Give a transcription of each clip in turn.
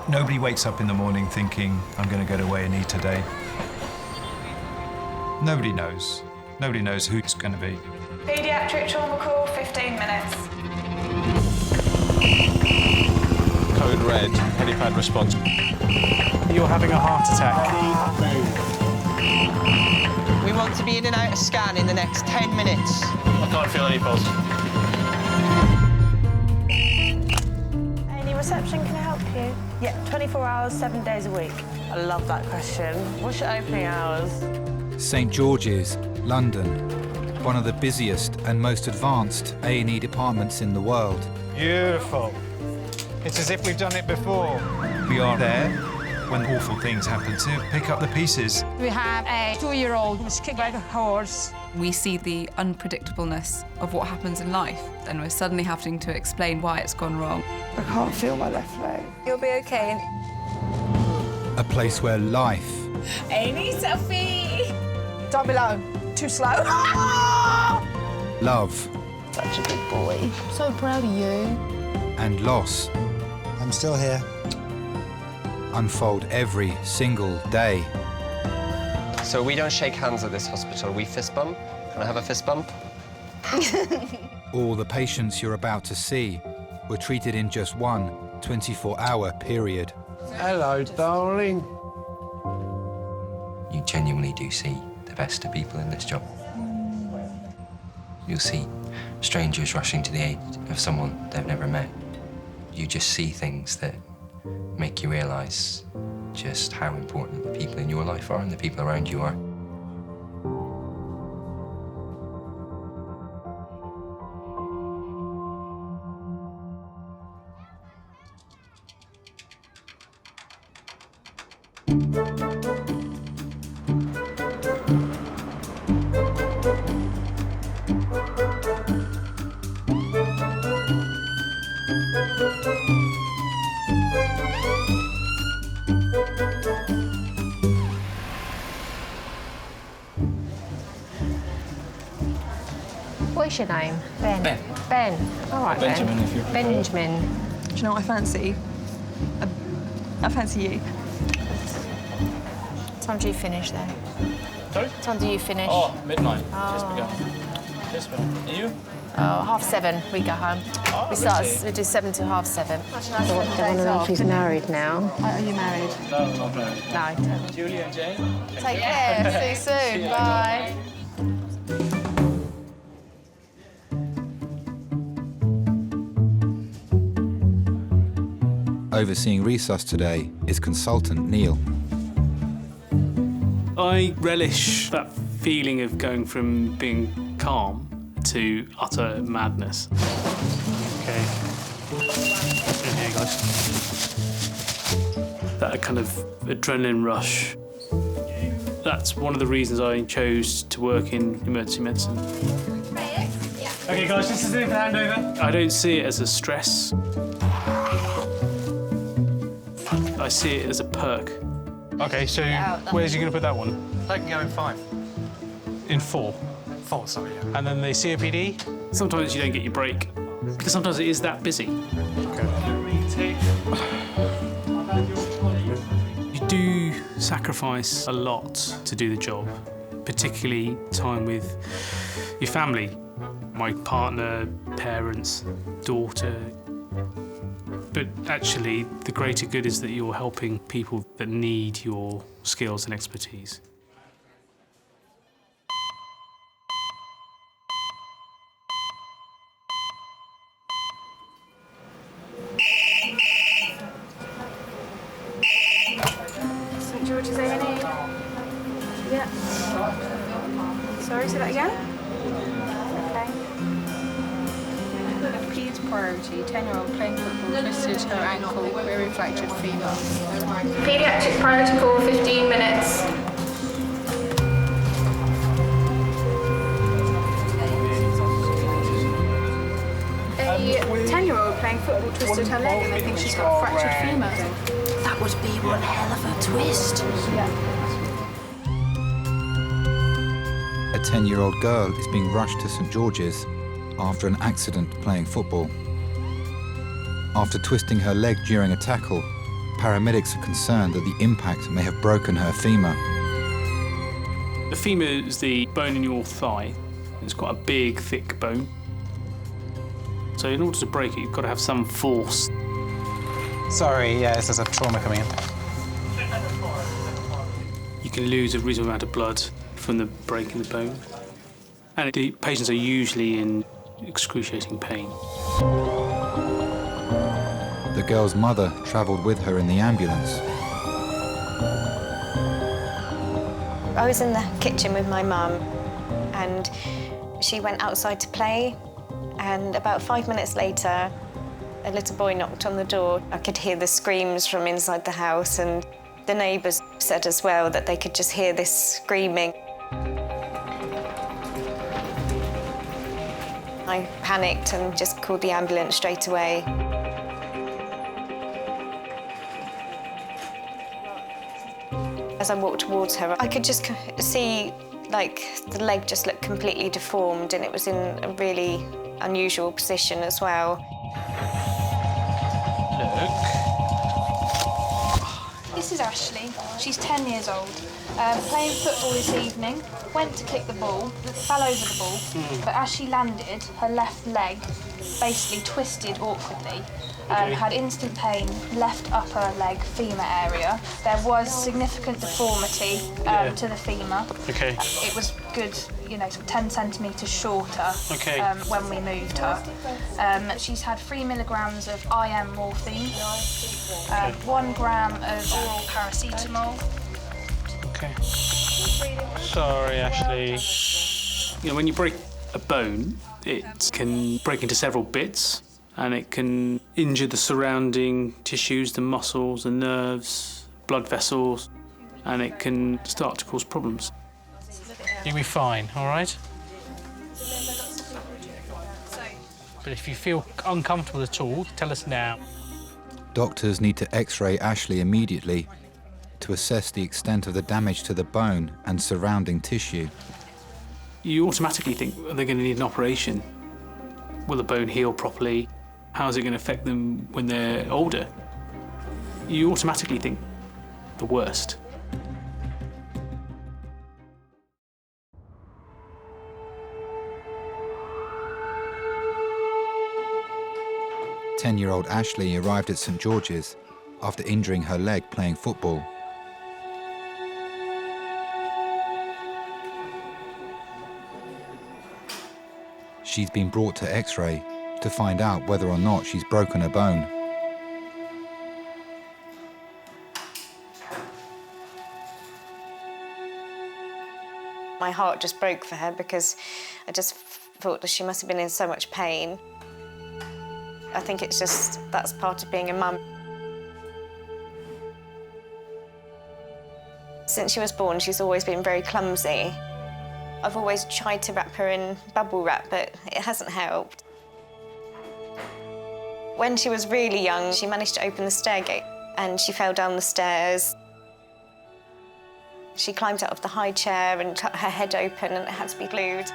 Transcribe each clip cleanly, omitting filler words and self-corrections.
Nobody wakes up in the morning thinking, I'm going to go to A&E today. Nobody knows. Nobody knows who it's going to be. Paediatric trauma call, 15 minutes. Code red, helipad response. You're having a heart attack. We want to be in and out of scan in the next 10 minutes. I can't feel any pulse. Any reception, can I help you? Yeah, 24 hours, 7 days a week. I love that question. What's your opening hours? St George's, London, one of the busiest and most advanced A&E departments in the world. Beautiful. It's as if we've done it before. We are there when awful things happen to pick up the pieces. We have a 2-year-old who was kicked by a horse. We see the unpredictableness of what happens in life, and we're suddenly having to explain why it's gone wrong. I can't feel my left leg. You'll be okay. A place where life A&E selfie! Down below. Too slow. love Such a good boy. So proud of you. and loss I'm still here. unfold every single day. So we don't shake hands at this hospital, we fist bump. Can I have a fist bump? All the patients you're about to see were treated in just one 24-hour period. Hello, darling. You genuinely do see the best of people in this job. You'll see strangers rushing to the aid of someone they've never met. You just see things that make you realise just how important the people in your life are and the people around you are. What's your name? Ben. Ben. Ben. All right, Benjamin, Ben. if you're- Benjamin. Do you know what I fancy? I fancy you. What time do you finish then? Sorry? What time do you finish? Oh, midnight. Just Oh. begun. Just begun. And you? Oh, 7:30 we go home. Oh, we start, really? we do 7 to 7:30. I want to know if he's married now. Are you married? No, I'm not married. No. Julie and Jane? Take care. See you soon. you. Bye. Overseeing resus today is consultant Neil. I relish that feeling of going from being calm to utter madness. Okay. In here, guys. That kind of adrenaline rush. That's one of the reasons I chose to work in emergency medicine. Okay, guys, this is the handover. I don't see it as a stress. I see it as a perk. Okay, so where's you going to put that one? I can go in 5. In 4. 4, sorry, yeah. And then the COPD? Sometimes you don't get your break, because sometimes it is that busy. You do sacrifice a lot to do the job, particularly time with your family, my partner, parents, daughter. But actually, the greater good is that you're helping people that need your skills and expertise. St George's A&E. Yeah. Sorry, say that again? Okay. Peds priority, 10-year-old playing football, twisted her ankle, very fractured femur. Paediatric priority call, 15 minutes. A 10-year-old playing football twisted her leg and they think she's got a fractured femur. That would be one hell of a twist. A 10-year-old girl is being rushed to St George's after an accident playing football. After twisting her leg during a tackle, Paramedics are concerned that the impact may have broken her femur. The femur is the bone in your thigh. It's quite a big, thick bone. So in order to break it, you've got to have some force. Sorry, yeah, there's a trauma coming in. You can lose a reasonable amount of blood from the breaking the bone. And the patients are usually in excruciating pain. The girl's mother travelled with her in the ambulance. I was in the kitchen with my mum and she went outside to play, and about 5 minutes later a little boy knocked on the door. I could hear the screams from inside the house, and the neighbours said as well that they could just hear this screaming. I panicked and just called the ambulance straight away. As I walked towards her, I could just see, like, the leg just looked completely deformed, and it was in a really unusual position as well. This is Ashley. She's 10 years old. Playing football this evening. Went to kick the ball, fell over the ball, but as she landed, her left leg basically twisted awkwardly. Had instant pain, left upper leg, femur area. There was significant deformity to the femur. Okay. It was good, you know, 10 centimetres shorter when we moved her. She's had 3 milligrams of IM morphine, 1 gram of oral paracetamol. Okay. Sorry, Ashley. You know, when you break a bone, it can break into several bits, and it can injure the surrounding tissues, the muscles, the nerves, blood vessels, and it can start to cause problems. You'll be fine, all right? But if you feel uncomfortable at all, tell us now. Doctors need to X-ray Ashley immediately to assess the extent of the damage to the bone and surrounding tissue. You automatically think, are they going to need an operation? Will the bone heal properly? How is it going to affect them when they're older? You automatically think the worst. Ten-year-old Ashley arrived at St George's after injuring her leg playing football. She's been brought to X-ray to find out whether or not she's broken a bone. My heart just broke for her because I just thought that she must have been in so much pain. I think it's just, that's part of being a mum. Since she was born, she's always been very clumsy. I've always tried to wrap her in bubble wrap, but it hasn't helped. When she was really young, she managed to open the stair gate and she fell down the stairs. She climbed out of the high chair and cut her head open and it had to be glued.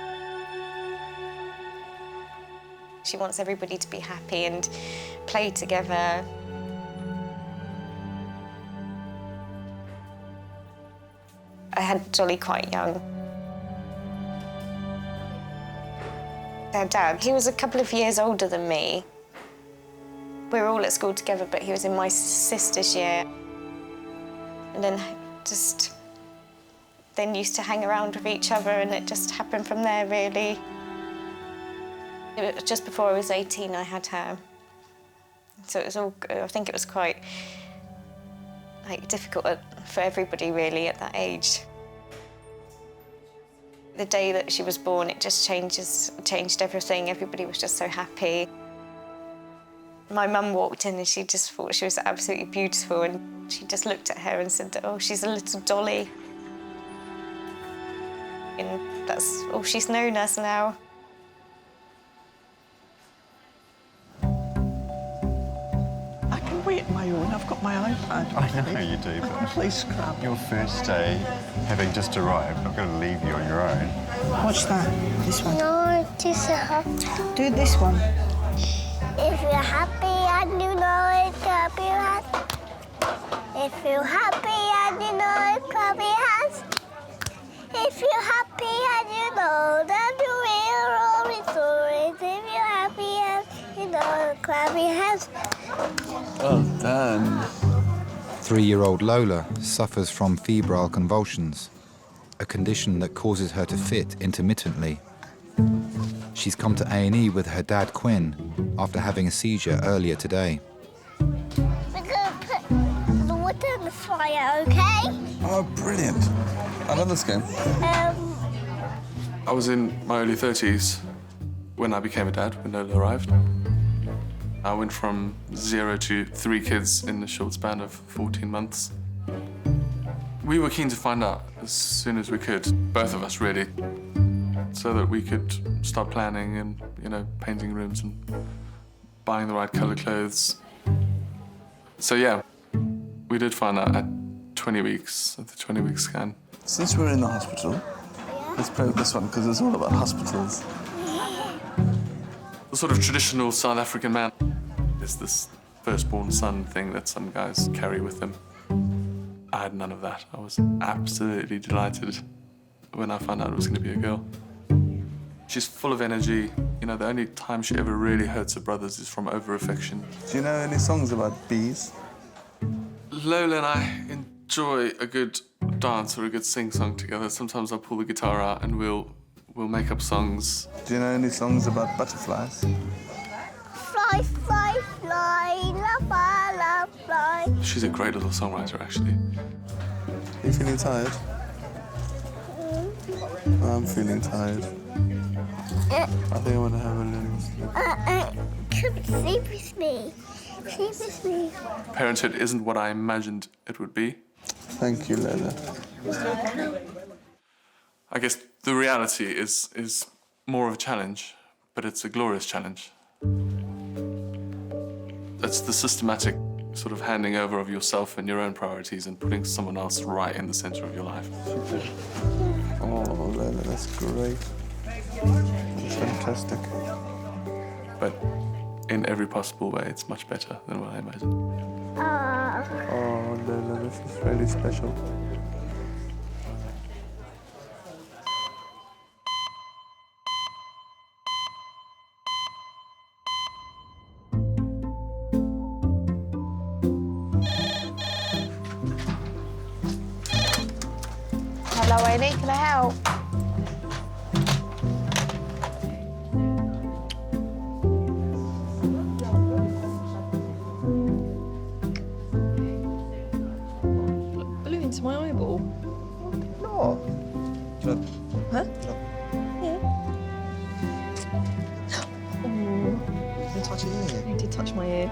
She wants everybody to be happy and play together. I had Dolly quite young. Her dad, he was a couple of years older than me. We were all at school together, but he was in my sister's year. And then used to hang around with each other, and it just happened from there, really. It was just before I was 18, I had her. So it was all, I think it was quite difficult for everybody, really, at that age. The day that she was born, it just changed everything. Everybody was just so happy. My mum walked in and she just thought she was absolutely beautiful, and she just looked at her and said, "Oh, she's a little Dolly." And that's all she's known as now. I can wait my own. I've got my iPad. I know you do, I can play Scrabble. Your first day, having just arrived, I'm not going to leave you on your own. Watch that. This one. No, just do this one. If you're happy and you know it's happy, feel happy and you know clappy hands. If you're happy and you know that you will always stories. If you're happy and you know clappy hands. Well done. 3-year-old Lola suffers from febrile convulsions, a condition that causes her to fit intermittently. She's come to A&E with her dad Quinn after having a seizure earlier today. We're going to put the water in the fire, okay? Oh, brilliant. I love this game. I was in my early 30s when I became a dad, when Lola arrived. I went from 0 to 3 kids in a short span of 14 months. We were keen to find out as soon as we could, both of us really, so that we could start planning and, you know, painting rooms and buying the right colour clothes. So yeah, we did find out at 20 weeks, at the 20-week scan. Since we're in the hospital, let's play with this one because it's all about hospitals. The sort of traditional South African man is this firstborn son thing that some guys carry with them. I had none of that. I was absolutely delighted when I found out it was going to be a girl. She's full of energy. You know, the only time she ever really hurts her brothers is from over-affection. Do you know any songs about bees? Lola and I enjoy a good dance or a good sing-song together. Sometimes I'll pull the guitar out and we'll make up songs. Do you know any songs about butterflies? Fly, fly, fly, la, fly, la, fly. She's a great little songwriter, actually. Are you feeling tired? I'm feeling tired. I think I want to have a little sleep. Come sleep with me. Sleep with me. Parenthood isn't what I imagined it would be. Thank you, Lola. I guess the reality is more of a challenge, but it's a glorious challenge. It's the systematic sort of handing over of yourself and your own priorities and putting someone else right in the center of your life. Oh, Lola, that's great. It's fantastic. But in every possible way, it's much better than what I imagined. Oh, Lola, this is really special. Hello, Amy, can I help? Blew into my eyeball. No. Huh? Yeah. Oh. You touch your ear. You did touch my ear.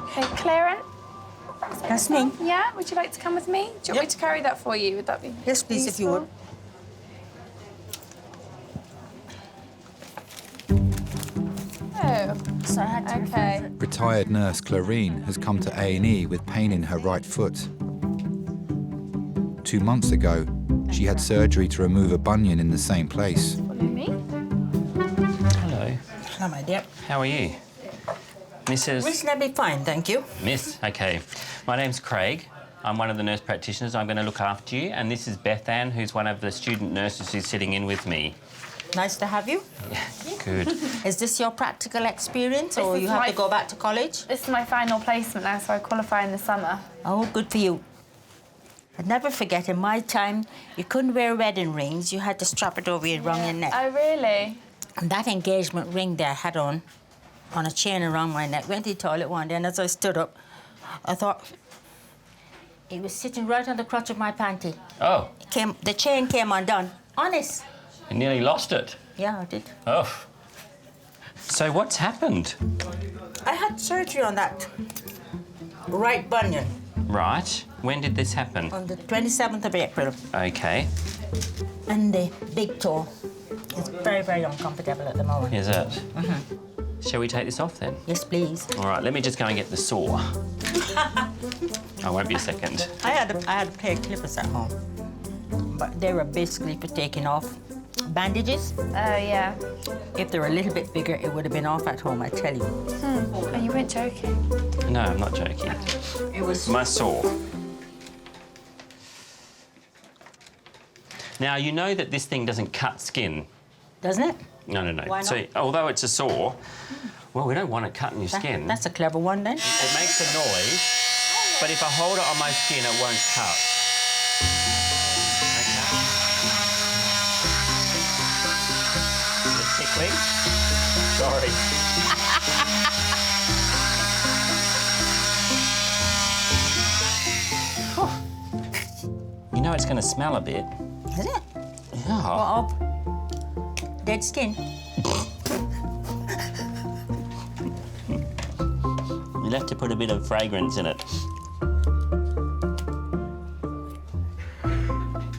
Okay, Clarence? That's me. Yeah, would you like to come with me? Do you want me to carry that for you? Would that be Yes, please, if you would. Oh, so I had to okay. Retired nurse Clarine has come to A&E with pain in her right foot. 2 months ago, she had surgery to remove a bunion in the same place. Follow me. Hello. Hello, my dear. How are you? Mrs. Reasonably fine, thank you. Miss, OK. My name's Craig. I'm one of the nurse practitioners. I'm going to look after you. And this is Beth Ann, who's one of the student nurses who's sitting in with me. Nice to have you. Yeah, good. Is this your practical experience, or you have to go back to college? This is my final placement now, so I qualify in the summer. Oh, good for you. I'd never forget, in my time, you couldn't wear wedding rings. You had to strap it over around your neck. Oh, really? And that engagement ring there I had on a chain around my neck. Went to the toilet one day, and as I stood up, I thought it was sitting right on the crotch of my panty. Oh. The chain came undone. Honest. You nearly lost it. Yeah, I did. Oh. So what's happened? I had surgery on that right bunion. Right. When did this happen? On the 27th of April. OK. And the big toe. It's very, very uncomfortable at the moment. Is it? Mm-hmm. Shall we take this off then? Yes, please. All right, let me just go and get the saw. I won't be a second. I had a pair of clippers at home, but they were basically for taking off Bandages? Yeah. If they're a little bit bigger, it would have been off at home, I tell you. Oh, you weren't joking. No, I'm not joking. It was... My saw. Now, you know that this thing doesn't cut skin. Doesn't it? No, no, no. Why not? So, although it's a saw, well, we don't want it cutting your skin. That's a clever one, then. It makes a noise, but if I hold it on my skin, it won't cut. Okay. Is it tickling? Sorry. You know it's going to smell a bit. Is it? Yeah. What of? Dead skin? You'll have to put a bit of fragrance in it.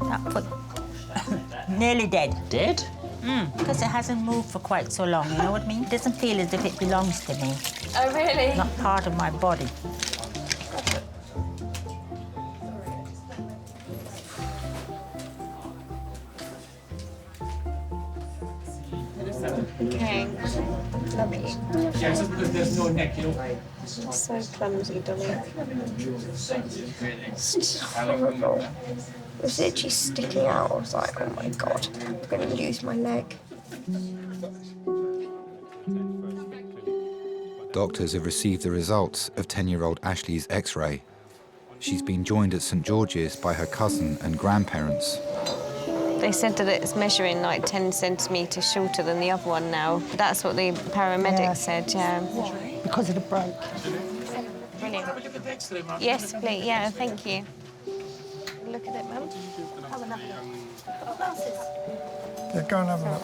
That put... Nearly dead. Dead? Because it hasn't moved for quite so long, you know what I mean? It doesn't feel as if it belongs to me. Oh, really? Not part of my body. Okay. Lovely. Yeah, just because there's no neck, you know. It's so clumsy, Dolly. It's horrible. It was literally sticking out. I was like, oh my God, I'm going to lose my leg. Doctors have received the results of 10-year-old Ashley's X-ray. She's been joined at St George's by her cousin and grandparents. They said that it's measuring like 10 centimetres shorter than the other one now. That's what the paramedic said, yeah. Because of the break. Brilliant. Yes, please, yeah, thank you. Look at it, Mum. Yeah, go and have a look.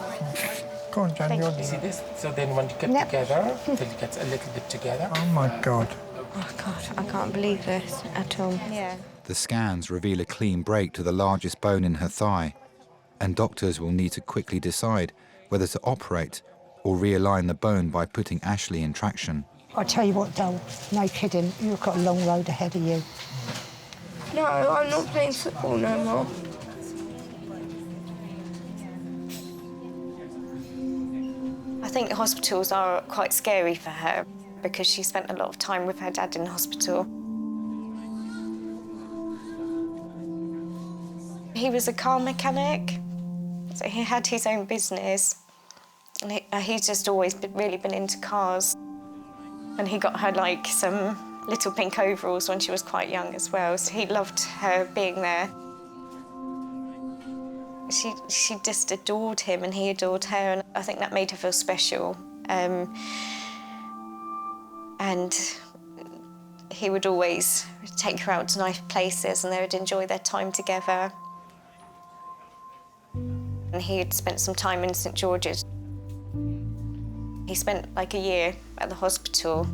Go on, Jan, you're You see this? So then when you get together, then you get a little bit together. Oh, my God. Oh, God, I can't believe this at all. Yeah. The scans reveal a clean break to the largest bone in her thigh, and doctors will need to quickly decide whether to operate or realign the bone by putting Ashley in traction. I tell you what, Dole, no kidding, you've got a long road ahead of you. No, I'm not playing football no more. I think the hospitals are quite scary for her because she spent a lot of time with her dad in hospital. He was a car mechanic, so he had his own business. And he's just always really been into cars. And he got her, like, some little pink overalls when she was quite young as well, so he loved her being there. She just adored him and he adored her, and I think that made her feel special. And he would always take her out to nice places and they would enjoy their time together. And he had spent some time in St George's. He spent like a year at the hospital.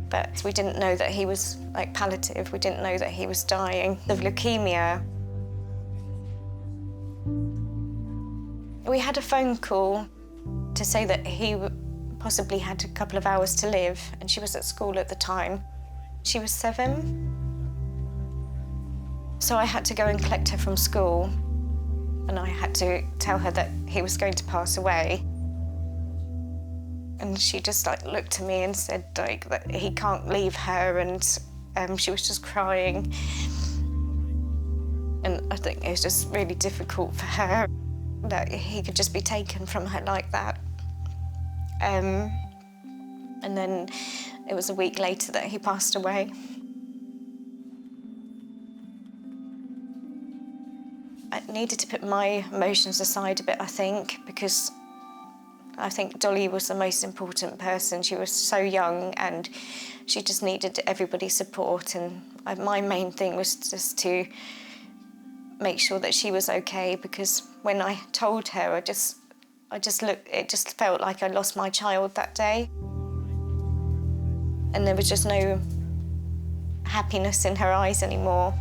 But we didn't know that he was like palliative. We didn't know that he was dying of leukemia. We had a phone call to say that he possibly had a couple of hours to live, and she was at school at the time. She was 7. So I had to go and collect her from school, and I had to tell her that he was going to pass away. And she just like looked at me and said like that he can't leave her, and she was just crying. And I think it was just really difficult for her that he could just be taken from her like that. And then it was a week later that he passed away. I needed to put my emotions aside a bit, I think, because I think Dolly was the most important person. She was so young and she just needed everybody's support, and my main thing was just to make sure that she was okay, because when I told her, it just felt like I lost my child that day. And there was just no happiness in her eyes anymore.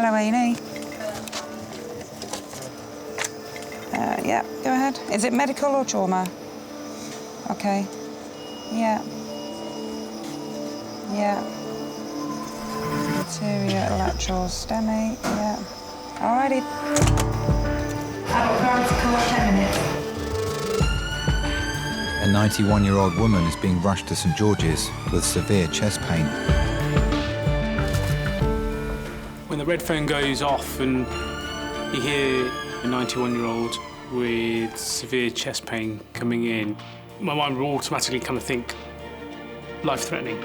Hello, A&E. Yeah, go ahead. Is it medical or trauma? Okay. Yeah. Yeah. Anterior lateral STEMI, yeah. Alrighty. Adult practical, 10 minutes. A 91-year-old woman is being rushed to St George's with severe chest pain. When the red phone goes off and you hear a 91-year-old with severe chest pain coming in, my mind will automatically kind of think life-threatening.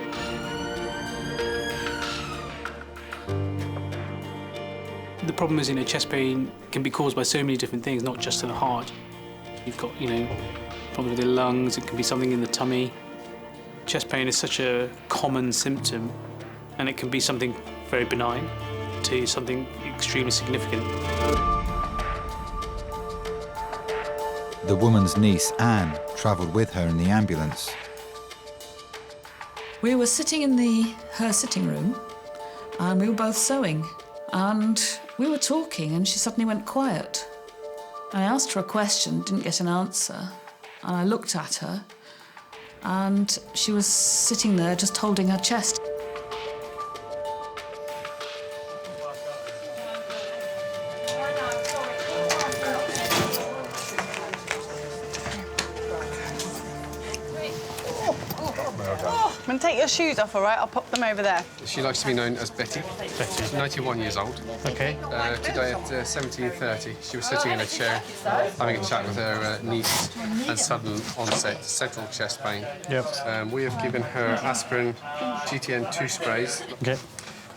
The problem is, chest pain can be caused by so many different things, not just to the heart. You've got, problems with the lungs, it can be something in the tummy. Chest pain is such a common symptom, and it can be something very benign to something extremely significant. The woman's niece, Anne, travelled with her in the ambulance. We were sitting in her sitting room, and we were both sewing. And we were talking, and she suddenly went quiet. I asked her a question, didn't get an answer, and I looked at her, and she was sitting there just holding her chest. And take your shoes off, all right? I'll pop them over there. She likes to be known as Betty. She's 91 years old. Okay. Today at 17:30, she was sitting in a chair, having a chat with her niece, and sudden onset central chest pain. Yep. We have given her aspirin, GTN 2 sprays. Okay.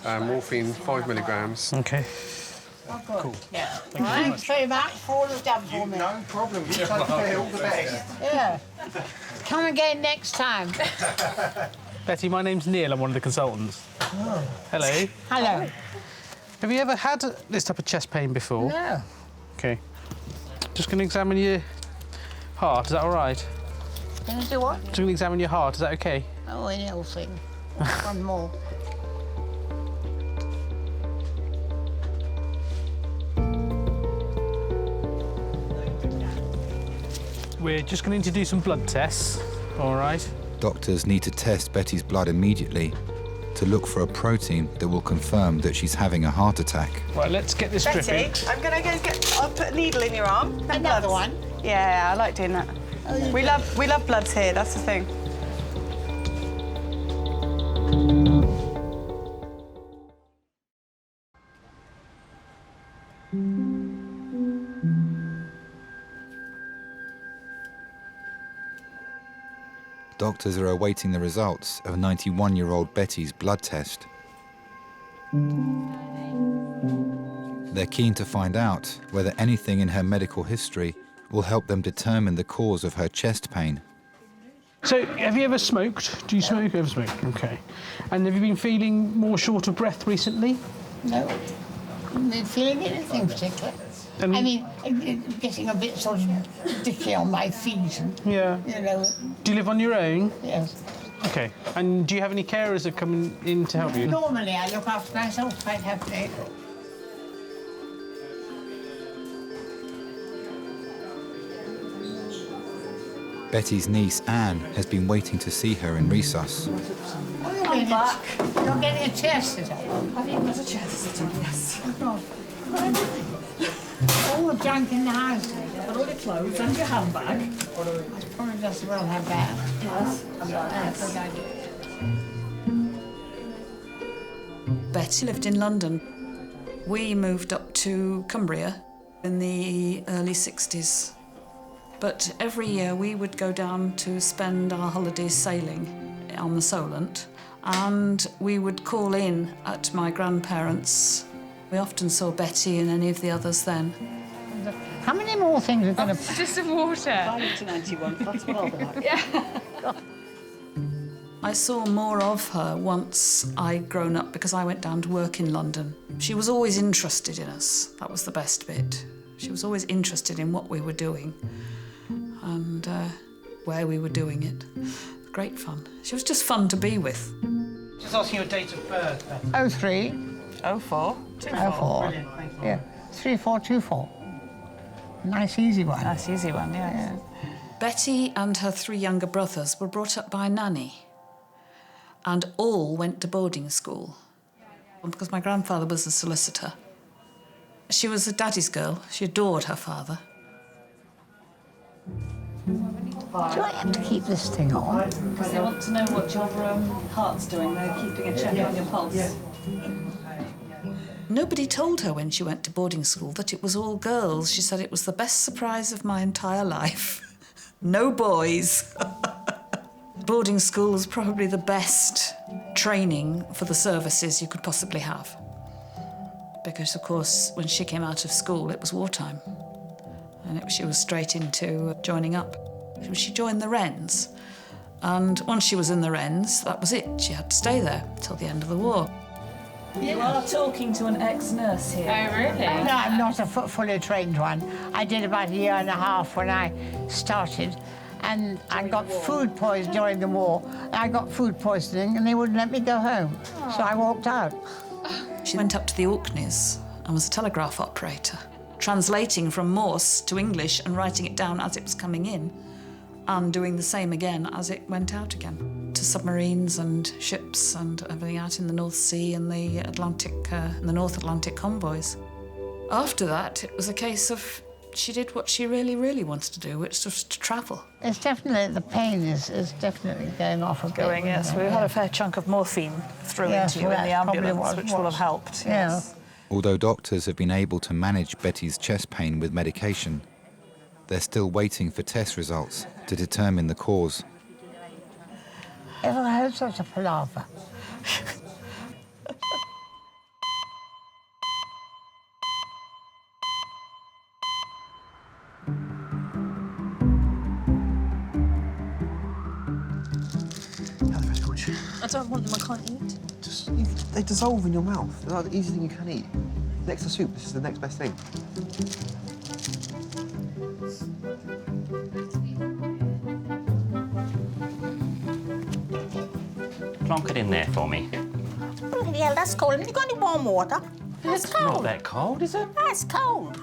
Morphine 5 milligrams. Okay. Cool. Yeah. Thanks very much for all you've done for me. No problem. You take care. All the best. Yeah. Come again next time. Betty, my name's Neil. I'm one of the consultants. Oh. Hello. Hello. Have you ever had this type of chest pain before? No. OK. Just going to examine your heart. Is that all right? Can you do what? Just going to examine your heart. Is that OK? Oh, any old thing. One more. We're just going to do some blood tests. All right. Doctors need to test Betty's blood immediately to look for a protein that will confirm that she's having a heart attack. Right, let's get this Betty, dripping. I'm going to go get... I'll put a needle in your arm. Another one? Yeah, I like doing that. Oh, we love bloods here, that's the thing. Doctors are awaiting the results of 91-year-old Betty's blood test. They're keen to find out whether anything in her medical history will help them determine the cause of her chest pain. So, have you ever smoked? Do you smoke? Ever smoke? OK. And have you been feeling more short of breath recently? No. I'm not feeling anything particular. I mean, I'm getting a bit sort of dicky on my feet. And, yeah. You know. Do you live on your own? Yes. OK. And do you have any carers that come in to help you? Normally, I look after myself quite happily. Betty's niece, Anne, has been waiting to see her in resus. Oh, you're back. You're getting a chair sitter. Have you got a chair sitter? Yes. All the junk in the house. Got all your clothes and your handbag. I probably just well have that. Yes. That's a good idea. Betty lived in London. We moved up to Cumbria in the early 60s. But every year we would go down to spend our holidays sailing on the Solent, and we would call in at my grandparents'. We often saw Betty and any of the others then. How many more things are going to... Just some water. I lived to 91, that's well. Yeah. I saw more of her once I'd grown up because I went down to work in London. She was always interested in us. That was the best bit. She was always interested in what we were doing and where we were doing it. Great fun. She was just fun to be with. Just asking your date of birth, Betty. 03. 04. 04. Brilliant, thank you. Yeah, 3424. Nice, easy one. Nice, easy one, yeah. Betty and her 3 younger brothers were brought up by a nanny and all went to boarding school because my grandfather was a solicitor. She was a daddy's girl. She adored her father. Do I have to keep this thing on? Because they want to know what your heart's doing. They're keeping a check on your pulse. Nobody told her when she went to boarding school that it was all girls. She said it was the best surprise of my entire life. No boys. Boarding school is probably the best training for the services you could possibly have. Because, of course, when she came out of school, it was wartime. And she was straight into joining up. She joined the Wrens. And once she was in the Wrens, that was it. She had to stay there till the end of the war. You are talking to an ex-nurse here. Oh, really? No, I'm not a fully trained one. I did about a year and a half when I started, and I got food poisoning during the war. I got food poisoning, and they wouldn't let me go home, so I walked out. She went up to the Orkneys and was a telegraph operator, translating from Morse to English and writing it down as it was coming in, and doing the same again as it went out again, to submarines and ships and everything out in the North Sea and the Atlantic, the North Atlantic convoys. After that, it was a case of she did what she really, really wanted to do, which was to travel. It's definitely, the pain is definitely going off a bit. Going, yes. We had a fair chunk of morphine through into you in the ambulance, which will have helped. Yes. Although doctors have been able to manage Betty's chest pain with medication, they're still waiting for test results to determine the cause. Ever heard such a palaver? I don't want them, I can't eat. They dissolve in your mouth. They're like the easiest thing you can eat. Next to soup, this is the next best thing. Plonk it in there for me. Bloody hell, that's cold. Have you got any warm water? It's cold. Not that cold, is it? That's cold.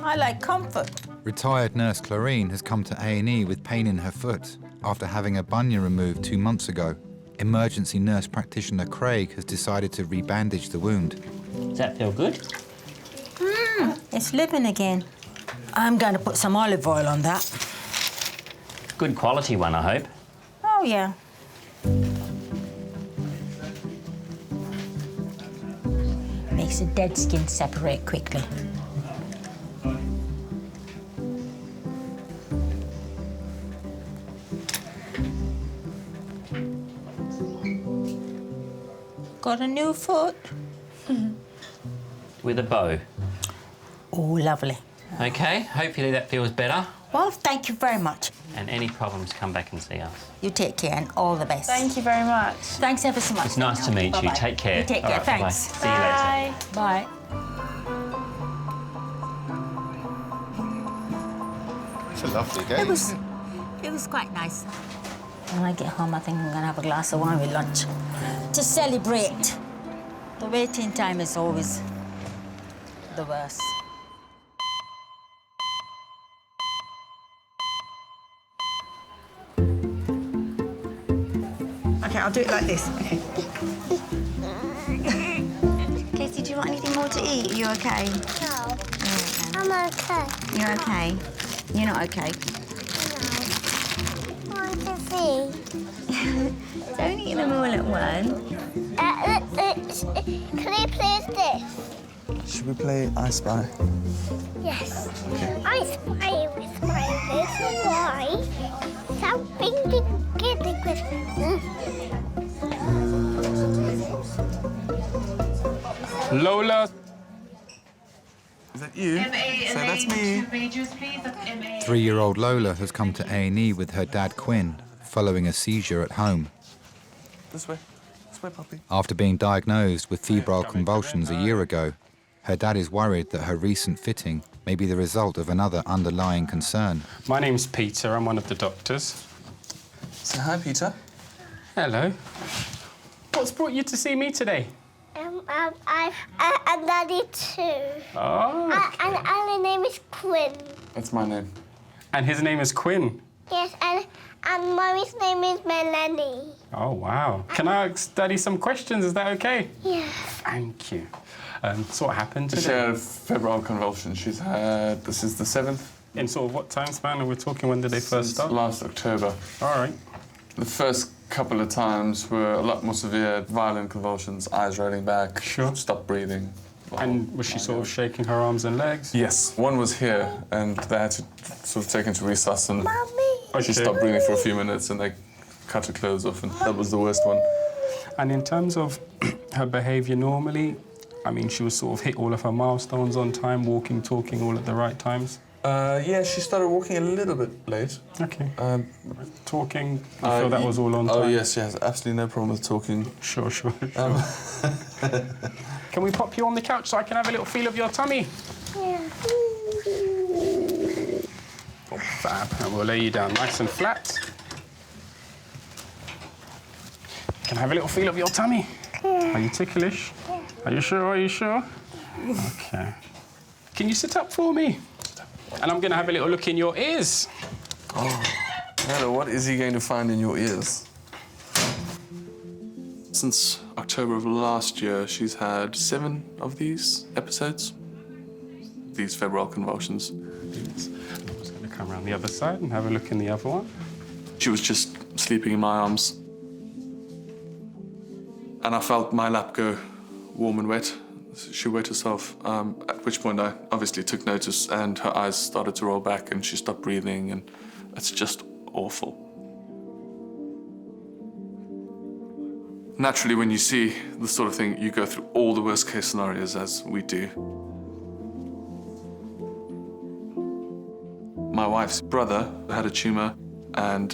I like comfort. Retired nurse Clarine has come to A&E with pain in her foot after having a bunion removed 2 months ago. Emergency nurse practitioner Craig has decided to rebandage the wound. Does that feel good? It's living again. I'm going to put some olive oil on that. Good quality one, I hope. Oh, yeah. Makes the dead skin separate quickly. Got a new foot? With a bow. Oh, lovely. OK, hopefully that feels better. Well, thank you very much. And any problems, come back and see us. You take care and all the best. Thank you very much. Thanks ever so much. It's nice to meet you. Bye-bye. Take care. You take All care. right, Thanks. bye-bye. See you later. Bye. It's a lovely day. It was quite nice. When I get home, I think I'm going to have a glass of wine with lunch to celebrate. The waiting time is always the worst. OK, I'll do it like this. OK. Casey, do you want anything more to eat? Are you OK? No. I'm okay. You're OK? You're not OK? I want to see. Don't eat them all at once. Can you please this? Should we play I Spy? Yes. I spy with my little boy. Something to get the Christmas. Lola. Is that you? So that's me. 3-year-old Lola has come to A&E with her dad Quinn following a seizure at home. This way, puppy. After being diagnosed with febrile convulsions a year ago, her dad is worried that her recent fitting may be the result of another underlying concern. My name's Peter. I'm one of the doctors. Say hi, Peter. Hello. What's brought you to see me today? And Daddy too. Oh. And her name is Quinn. That's my name. And his name is Quinn? Yes, and Mummy's name is Melanie. Oh, wow. Can I ask Daddy some questions? Is that okay? Yeah. Thank you. So what happened She today? had febrile convulsions. She's had, this is the 7th. In sort of what time span are we talking? When did they first start? Last October. All right. The first couple of times were a lot more severe, violent convulsions, eyes rolling back, stop breathing. And was she sort of shaking her arms and legs? Yes. One was here, and they had to sort of take her to resus, and Okay. she stopped breathing for a few minutes, and they cut her clothes off, and that was the worst one. And in terms of her behaviour normally, I mean, she was sort of hit all of her milestones on time, walking, talking all at the right times? Yeah, she started walking a little bit late. Okay. Talking, you feel that was all on time? Oh, yes, she has absolutely no problem with talking. Sure. Can we pop you on the couch so I can have a little feel of your tummy? Yeah. Oh, fab. And we'll lay you down nice and flat. Can I have a little feel of your tummy? Yeah. Are you ticklish? Yeah. Are you sure? Okay. Can you sit up for me? And I'm going to have a little look in your ears. Oh, hello, what is he going to find in your ears? Since October of last year, she's had 7 of these episodes. These febrile convulsions. I'm just going to come around the other side and have a look in the other one. She was just sleeping in my arms. And I felt my lap go warm and wet. She wet herself, at which point I obviously took notice and her eyes started to roll back and she stopped breathing, and it's just awful. Naturally, when you see this sort of thing, you go through all the worst case scenarios, as we do. My wife's brother had a tumour, and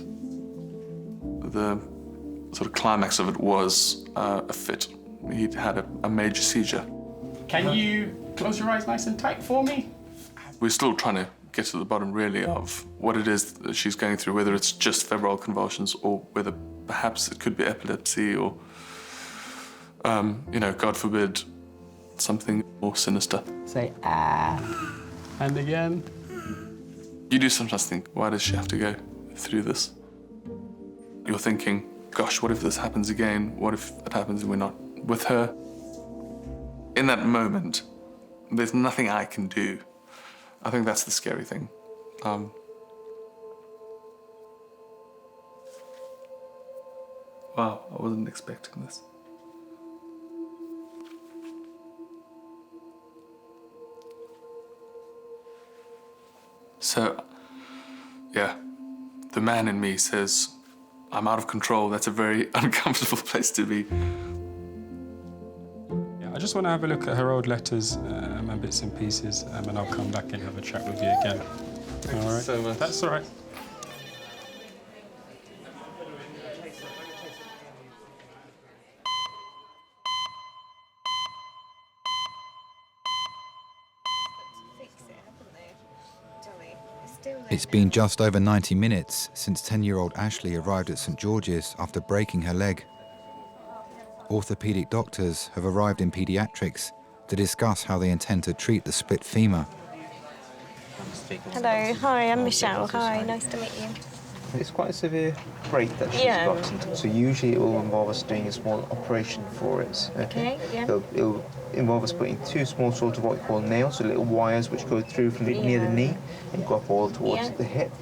the sort of climax of it was a fit. He'd had a major seizure. Can you close your eyes nice and tight for me? We're still trying to get to the bottom, really, of what it is that she's going through, whether it's just febrile convulsions or whether perhaps it could be epilepsy or, you know, God forbid, something more sinister. Say, ah. And again. You do sometimes think, why does she have to go through this? You're thinking, gosh, what if this happens again? What if it happens and we're not with her? In that moment, there's nothing I can do. I think that's the scary thing. Wow, I wasn't expecting this. So, yeah, the man in me says, I'm out of control. That's a very uncomfortable place to be. I just want to have a look at her old letters and bits and pieces, and I'll come back and have a chat with you again. Thank you so much. That's all right. It's been just over 90 minutes since 10-year-old Ashley arrived at St George's after breaking her leg. Orthopaedic doctors have arrived in paediatrics to discuss how they intend to treat the split femur. Hello, hi, I'm Michelle. Hi, nice to meet you. It's quite a severe break that she's got, so usually it will involve us doing a small operation for it. Okay, yeah. It'll involve us putting 2 small sort of what we call nails, so little wires which go through from near the knee and go up all towards the hip.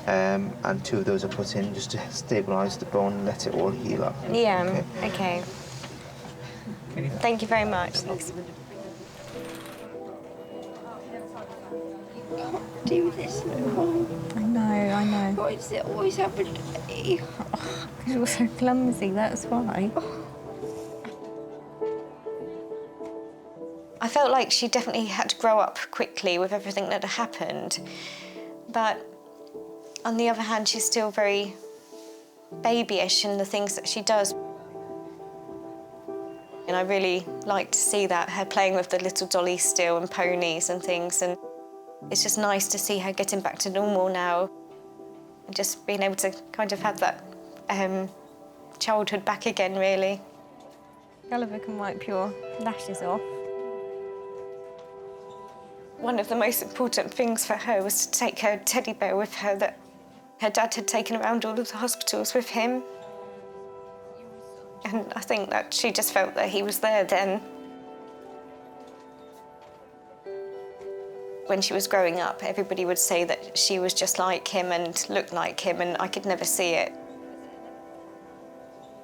And 2 of those are put in just to stabilise the bone and let it all heal up. Yeah, okay. Thank you very much. Thanks. Do this no. I know. Why does it always happen to me? Because you're so clumsy, that's why. I felt like she definitely had to grow up quickly with everything that had happened. But on the other hand, she's still very babyish in the things that she does. And I really like to see that, her playing with the little dollies still and ponies and things. And it's just nice to see her getting back to normal now. And just being able to kind of have that childhood back again, really. Gulliver can wipe your lashes off. One of the most important things for her was to take her teddy bear with her that her dad had taken around all of the hospitals with him. And I think that she just felt that he was there then. When she was growing up, everybody would say that she was just like him and looked like him, and I could never see it.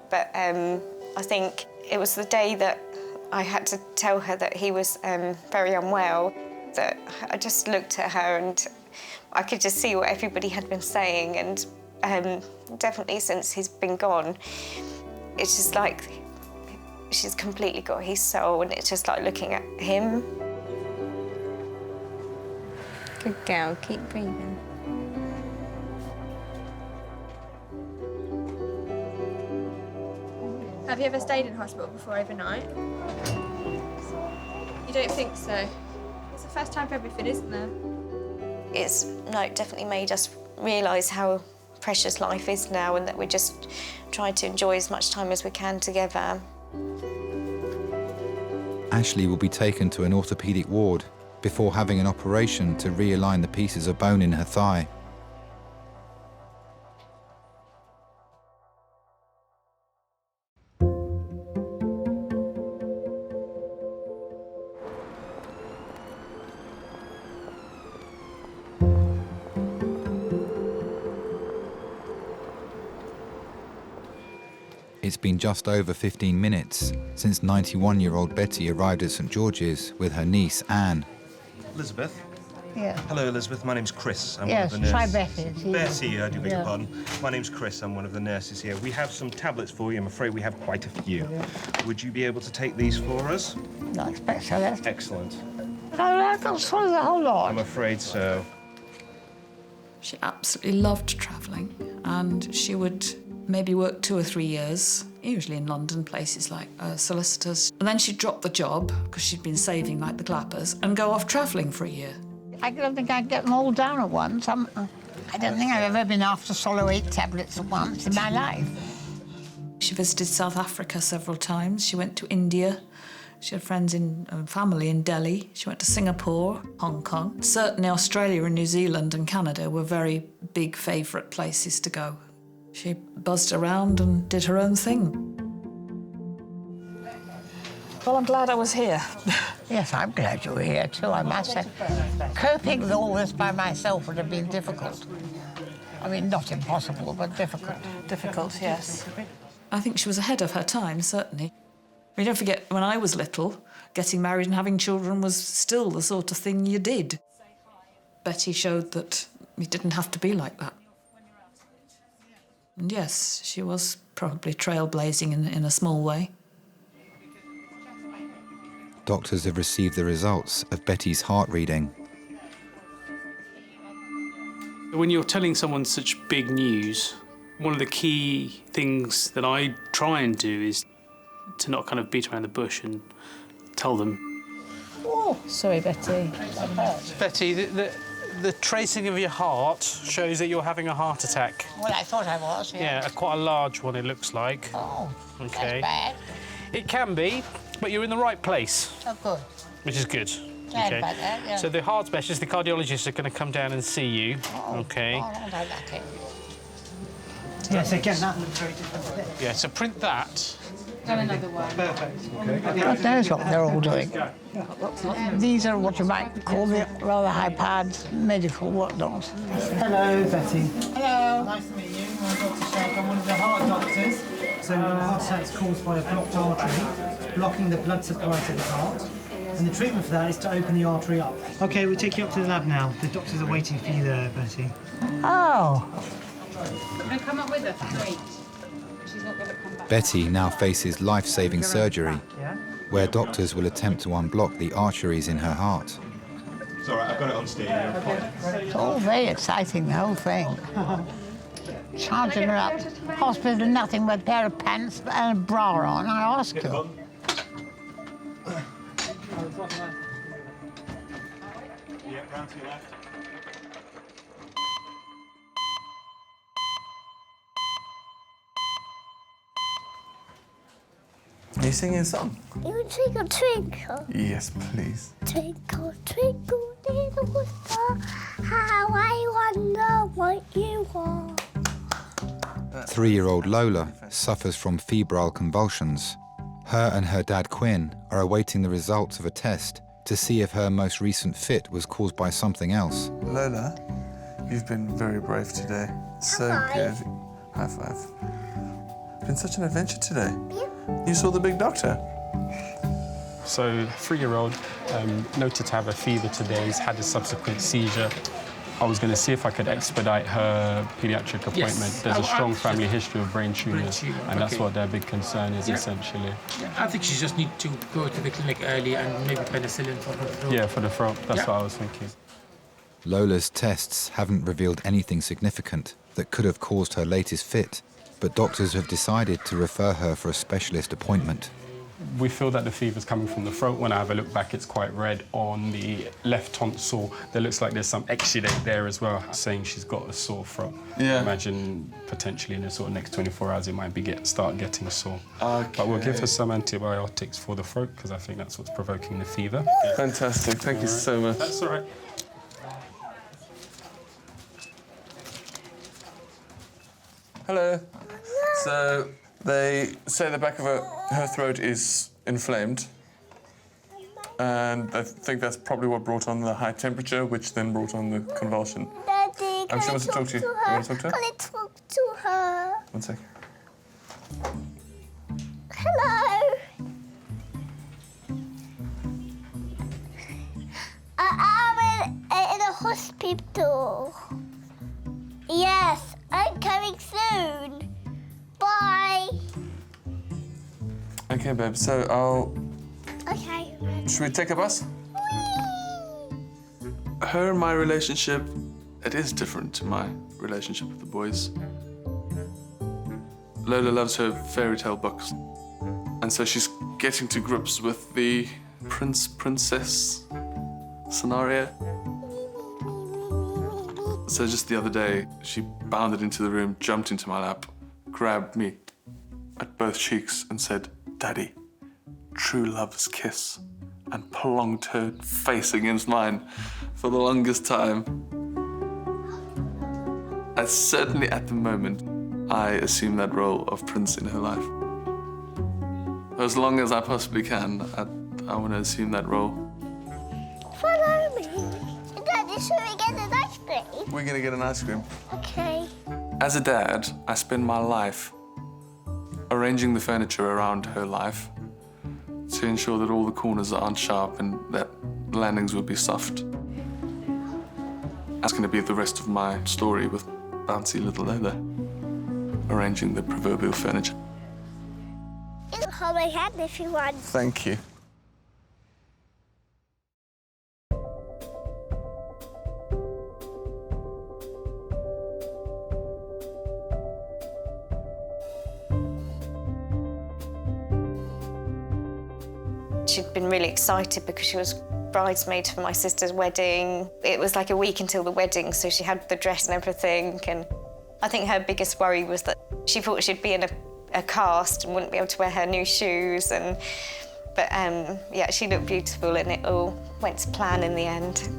But I think it was the day that I had to tell her that he was very unwell, that I just looked at her and I could just see what everybody had been saying, and definitely since he's been gone, it's just like she's completely got his soul, and it's just like looking at him. Good girl, keep breathing. Have you ever stayed in hospital before overnight? You don't think so? It's the first time for everything, isn't there? It's definitely made us realise how precious life is now, and that we're just trying to enjoy as much time as we can together. Ashley will be taken to an orthopaedic ward before having an operation to realign the pieces of bone in her thigh. It's been just over 15 minutes since 91-year-old Betty arrived at St George's with her niece, Anne. Elizabeth? Yeah. Hello, Elizabeth. My name's Chris. I'm Yes, one of the try nurses. Betty. Betty, I do beg your Yeah. pardon. My name's Chris. I'm one of the nurses here. We have some tablets for you. I'm afraid we have quite a few. Would you be able to take these for us? I expect so. That's... Excellent. I've got to swallow the whole lot. I'm afraid so. She absolutely loved travelling, and she would maybe work 2 or 3 years, usually in London, places like solicitors. And then she'd drop the job, because she'd been saving like the clappers, and go off travelling for a year. I don't think I'd get them all down at once. I don't think I've ever been asked to swallow 8 tablets at once in my life. She visited South Africa several times. She went to India. She had friends and family in Delhi. She went to Singapore, Hong Kong. Certainly Australia and New Zealand and Canada were very big favourite places to go. She buzzed around and did her own thing. Well, I'm glad I was here. Yes, I'm glad you were here too, I must say. Coping with all this by myself would have been difficult. I mean, not impossible, but difficult. Difficult, yes. I think she was ahead of her time, certainly. I mean, don't forget, when I was little, getting married and having children was still the sort of thing you did. Betty showed that it didn't have to be like that. And yes, she was probably trailblazing in a small way. Doctors have received the results of Betty's heart reading. When you're telling someone such big news, one of the key things that I try and do is to not kind of beat around the bush and tell them. Oh, sorry, Betty. Betty, the tracing of your heart shows that you're having a heart attack. Well, I thought I was, yeah. Yeah, quite a large one, it looks like. Oh, okay. that's bad. It can be, but you're in the right place. Oh, good. Which is good. Glad about that, yeah. So the heart specialist, the cardiologist, are going to come down and see you. Okay. Oh, I like it. Yes, again, that looks very different. Yeah, so print that. Done another one. Perfect. God knows what they're all doing. These are what you might call the rather high-powered medical whatnot. Hello, Betty. Hello. Nice to meet you. I'm Dr. Shag. I'm one of the heart doctors. So heart attack's caused by a blocked artery, blocking the blood supply to the heart. And the treatment for that is to open the artery up. OK, we'll take you up to the lab now. The doctors are waiting for you there, Betty. Oh. And come up with her. Wait. She's not going to come back. Betty now faces life-saving surgery, where doctors will attempt to unblock the arteries in her heart. It's all right, I've got it on stage. It's all very exciting, the whole thing. Charging her up. Hospital, nothing but a pair of pants and a bra on, I ask you. Yeah, round to your left. you singing a song? You twinkle, twinkle. Yes, please. Twinkle, twinkle, little star, how I wonder what you are. 3-year-old Lola suffers from febrile convulsions. Her and her dad Quinn are awaiting the results of a test to see if her most recent fit was caused by something else. Lola, you've been very brave today. So good. High five. It's been such an adventure today. Yeah. You saw the big doctor. So, 3-year-old, noted to have a fever today. He's had a subsequent seizure. I was going to see if I could expedite her paediatric appointment. Yes. There's a strong family history of brain tumours, and that's what their big concern is, essentially. Yeah, I think she just needs to go to the clinic early and maybe penicillin for her throat. Yeah, for the throat. That's what I was thinking. Lola's tests haven't revealed anything significant that could have caused her latest fit, but doctors have decided to refer her for a specialist appointment. We feel that the fever's coming from the throat. When I have a look back, it's quite red on the left tonsil. There looks like there's some exudate there as well, saying she's got a sore throat. Yeah. Imagine potentially in the sort of next 24 hours it might be start getting sore. Okay. But we'll give her some antibiotics for the throat because I think that's what's provoking the fever. Fantastic. Thank you so much. That's all right. Hello. So they say the back of her throat is inflamed, and I think that's probably what brought on the high temperature, which then brought on the convulsion. Daddy, She wants to talk to you. You want to talk to her? Can I talk to her? 1 sec. Hello. I am in a hospital. Yes, I'm coming soon. Bye. Okay, babe. So I'll. Okay. Should we take a bus? Her and my relationship, it is different to my relationship with the boys. Lola loves her fairy tale books, and so she's getting to grips with the prince-princess scenario. So just the other day, she bounded into the room, jumped into my lap, grabbed me at both cheeks and said, "Daddy, true love's kiss," and plonked her face against mine for the longest time. And certainly at the moment, I assume that role of prince in her life. As long as I possibly can, I want to assume that role. Follow me. Daddy, should we get an ice cream? We're gonna get an ice cream. Okay. As a dad, I spend my life arranging the furniture around her life to ensure that all the corners aren't sharp and that the landings will be soft. That's going to be the rest of my story with bouncy little Lola, arranging the proverbial furniture. You can hold my hand if you want. Thank you. She'd been really excited because she was bridesmaid for my sister's wedding. It was like a week until the wedding, so she had the dress and everything. And I think her biggest worry was that she thought she'd be in a cast and wouldn't be able to wear her new shoes. But yeah, she looked beautiful and it all went to plan in the end.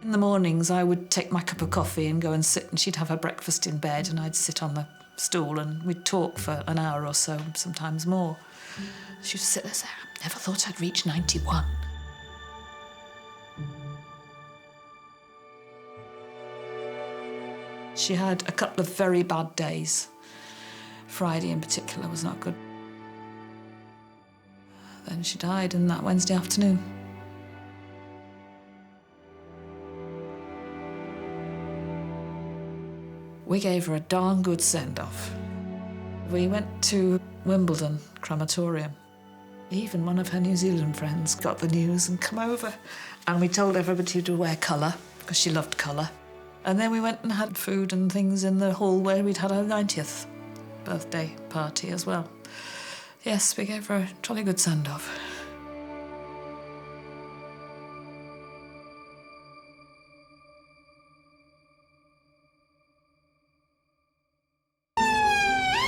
In the mornings, I would take my cup of coffee and go and sit, and she'd have her breakfast in bed, and I'd sit on the stool and we'd talk for an hour or so, sometimes more. She'd sit there and say, "I never thought I'd reach 91. She had a couple of very bad days. Friday in particular was not good. Then she died on that Wednesday afternoon. We gave her a darn good send-off. We went to Wimbledon crematorium. Even one of her New Zealand friends got the news and come over. And we told everybody to wear colour, because she loved colour. And then we went and had food and things in the hall where we'd had our 90th birthday party as well. Yes, we gave her a jolly good send-off.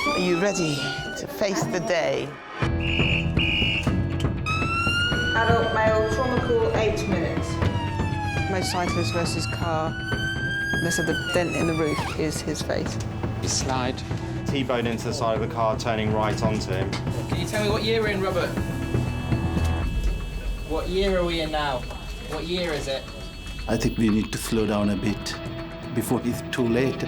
Are you ready to face the day? Adult male, trauma call, 8 minutes. Motorcyclist versus car. They said the dent in the roof is his face. He slide. T-bone into the side of the car, turning right onto him. Can you tell me what year we're in, Robert? What year are we in now? What year is it? I think we need to slow down a bit before it's too late.